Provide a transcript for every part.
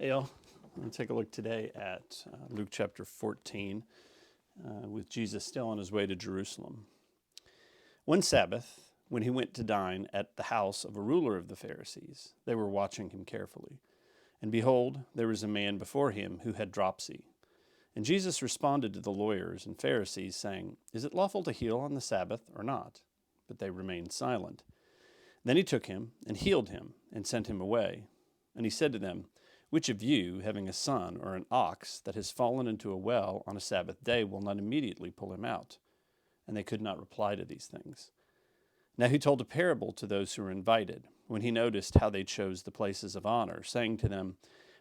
Hey, y'all. I'm going to take a look today at Luke chapter 14 with Jesus still on his way to Jerusalem. One Sabbath, when he went to dine at the house of a ruler of the Pharisees, they were watching him carefully. And behold, there was a man before him who had dropsy. And Jesus responded to the lawyers and Pharisees, saying, "Is it lawful to heal on the Sabbath or not?" But they remained silent. Then he took him and healed him and sent him away. And he said to them, "Which of you, having a son or an ox that has fallen into a well on a Sabbath day, will not immediately pull him out?" And they could not reply to these things. Now he told a parable to those who were invited, when he noticed how they chose the places of honor, saying to them,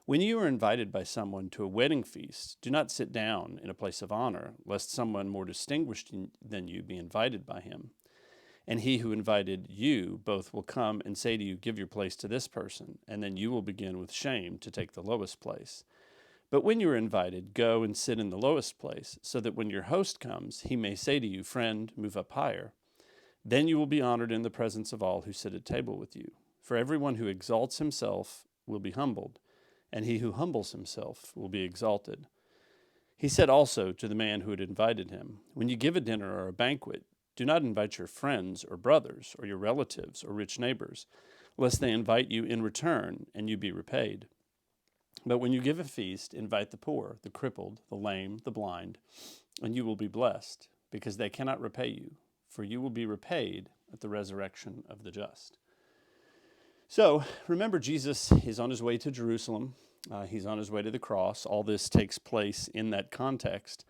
"When you are invited by someone to a wedding feast, do not sit down in a place of honor, lest someone more distinguished than you be invited by him. And he who invited you both will come and say to you, 'Give your place to this person,' and then you will begin with shame to take the lowest place. But when you are invited, go and sit in the lowest place, so that when your host comes, he may say to you, 'Friend, move up higher.' Then you will be honored in the presence of all who sit at table with you. For everyone who exalts himself will be humbled, and he who humbles himself will be exalted." He said also to the man who had invited him, "When you give a dinner or a banquet, do not invite your friends or brothers or your relatives or rich neighbors, lest they invite you in return and you be repaid. But when you give a feast, invite the poor, the crippled, the lame, the blind, and you will be blessed, because they cannot repay you, for you will be repaid at the resurrection of the just." So remember, Jesus is on his way to Jerusalem. He's on his way to the cross. All this takes place in that context.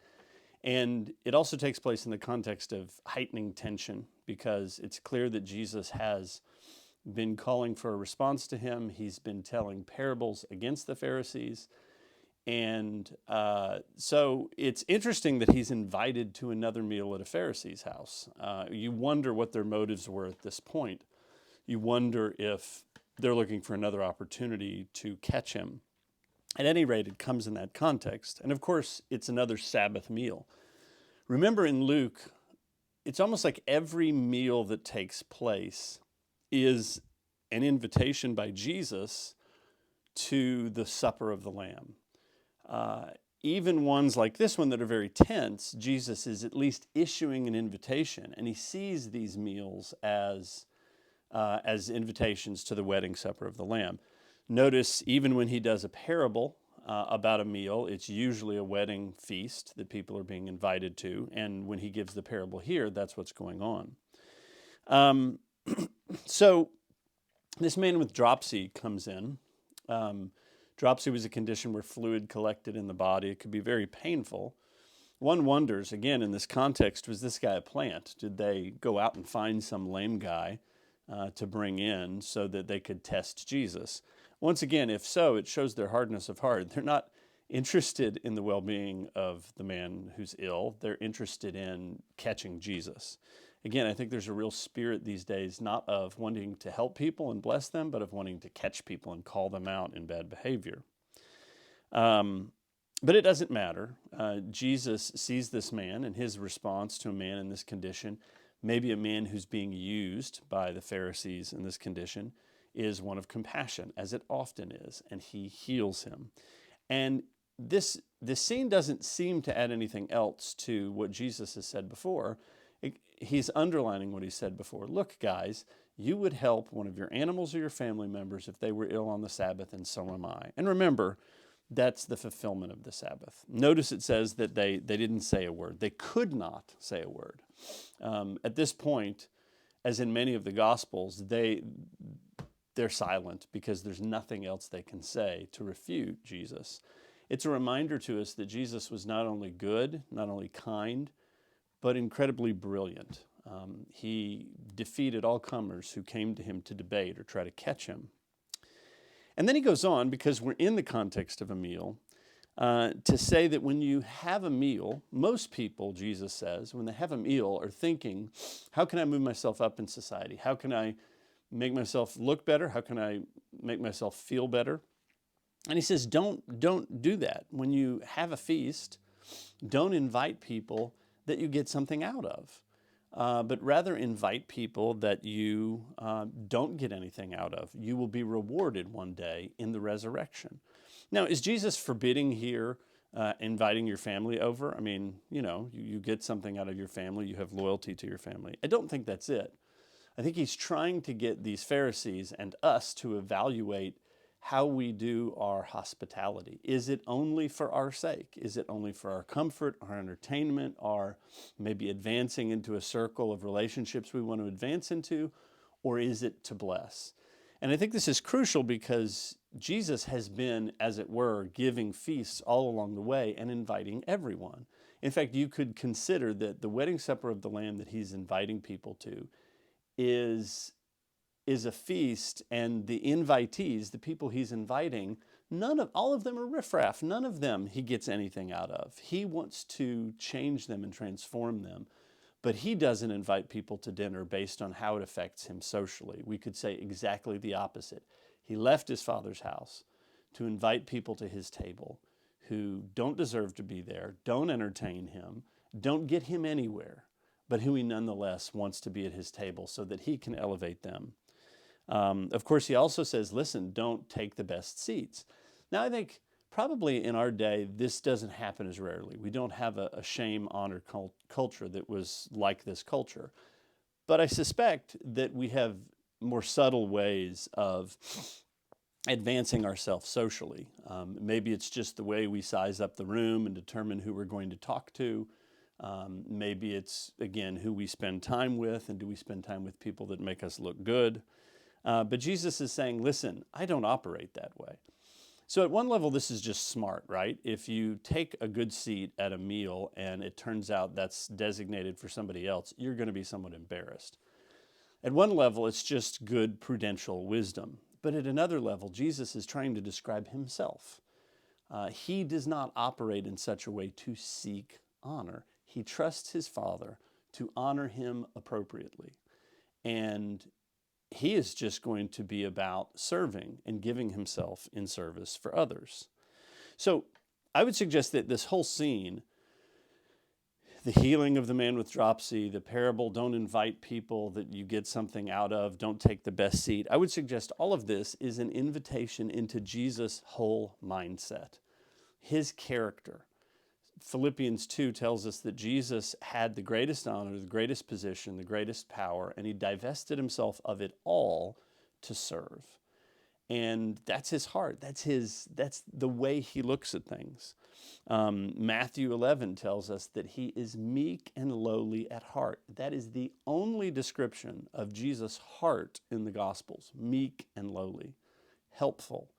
And it also takes place in the context of heightening tension, because it's clear that Jesus has been calling for a response to him. He's been telling parables against the Pharisees. And so it's interesting that he's invited to another meal at a Pharisee's house. You wonder what their motives were at this point. You wonder if they're looking for another opportunity to catch him. At any rate, it comes in that context. And of course, it's another Sabbath meal. Remember, in Luke, it's almost like every meal that takes place is an invitation by Jesus to the supper of the Lamb. Even ones like this one that are very tense, Jesus is at least issuing an invitation, and he sees these meals as invitations to the wedding supper of the Lamb. Notice, even when he does a parable about a meal, it's usually a wedding feast that people are being invited to. And when he gives the parable here, that's what's going on. So this man with dropsy comes in. Dropsy was a condition where fluid collected in the body. It could be very painful. One wonders, again, in this context, was this guy a plant? Did they go out and find some lame guy to bring in so that they could test Jesus? Once again, if so, it shows their hardness of heart. They're not interested in the well-being of the man who's ill. They're interested in catching Jesus. Again, I think there's a real spirit these days, not of wanting to help people and bless them, but of wanting to catch people and call them out in bad behavior. But it doesn't matter. Jesus sees this man, and his response to a man in this condition, maybe a man who's being used by the Pharisees in this condition, is one of compassion, as it often is, and he heals him. And this scene doesn't seem to add anything else to what Jesus has said before. He's underlining what he said before. Look, guys, you would help one of your animals or your family members if they were ill on the Sabbath, and so am I. And remember, that's the fulfillment of the Sabbath. Notice it says that they didn't say a word. They could not say a word. At this point, as in many of the Gospels, they're silent because there's nothing else they can say to refute Jesus. It's a reminder to us that Jesus was not only good, not only kind, but incredibly brilliant. He defeated all comers who came to him to debate or try to catch him. And then he goes on, because we're in the context of a meal, to say that when you have a meal, most people, Jesus says, when they have a meal, are thinking, how can I move myself up in society? How can I make myself look better? How can I make myself feel better? And he says, don't do that. When you have a feast, don't invite people that you get something out of. but rather invite people that you don't get anything out of. You will be rewarded one day in the resurrection. Now, is Jesus forbidding here inviting your family over? I mean, you get something out of your family, you have loyalty to your family. I don't think that's it. I think he's trying to get these Pharisees and us to evaluate how we do our hospitality. Is it only for our sake? Is it only for our comfort, our entertainment, our maybe advancing into a circle of relationships we want to advance into? Or is it to bless? And I think this is crucial because Jesus has been, as it were, giving feasts all along the way and inviting everyone. In fact, you could consider that the wedding supper of the Lamb that he's inviting people to is a feast, and the invitees, the people he's inviting, all of them are riffraff. None of them he gets anything out of. He wants to change them and transform them, but he doesn't invite people to dinner based on how it affects him socially. We could say exactly the opposite. He left his Father's house to invite people to his table who don't deserve to be there, don't entertain him, don't get him anywhere, but who he nonetheless wants to be at his table so that he can elevate them. Of course, he also says, listen, don't take the best seats. Now, I think probably in our day, this doesn't happen as rarely. We don't have a shame-honor culture that was like this culture. But I suspect that we have more subtle ways of advancing ourselves socially. Maybe it's just the way we size up the room and determine who we're going to talk to. Maybe it's, again, who we spend time with, and do we spend time with people that make us look good? But Jesus is saying, listen, I don't operate that way. So at one level, this is just smart, right? If you take a good seat at a meal and it turns out that's designated for somebody else, you're going to be somewhat embarrassed. At one level, it's just good prudential wisdom. But at another level, Jesus is trying to describe himself. He does not operate in such a way to seek honor. He trusts his Father to honor him appropriately. And he is just going to be about serving and giving himself in service for others. So I would suggest that this whole scene, the healing of the man with dropsy, the parable, don't invite people that you get something out of, don't take the best seat, I would suggest all of this is an invitation into Jesus' whole mindset, his character. Philippians 2 tells us that Jesus had the greatest honor, the greatest position, the greatest power, and he divested himself of it all to serve. And that's his heart. That's the way he looks at things. Matthew 11 tells us that he is meek and lowly at heart. That is the only description of Jesus' heart in the Gospels, meek and lowly, helpful,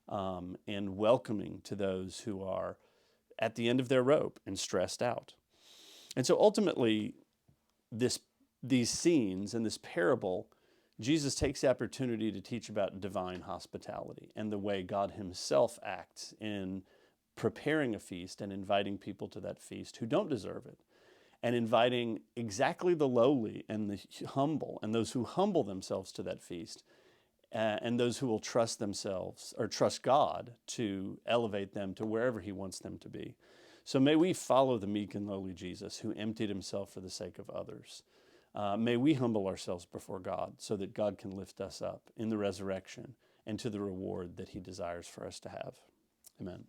and welcoming to those who are at the end of their rope and stressed out. And so ultimately, these scenes and this parable, Jesus takes the opportunity to teach about divine hospitality and the way God himself acts in preparing a feast and inviting people to that feast who don't deserve it, and inviting exactly the lowly and the humble and those who humble themselves to that feast, and those who will trust themselves or trust God to elevate them to wherever he wants them to be. So may we follow the meek and lowly Jesus who emptied himself for the sake of others. May we humble ourselves before God so that God can lift us up in the resurrection and to the reward that he desires for us to have. Amen.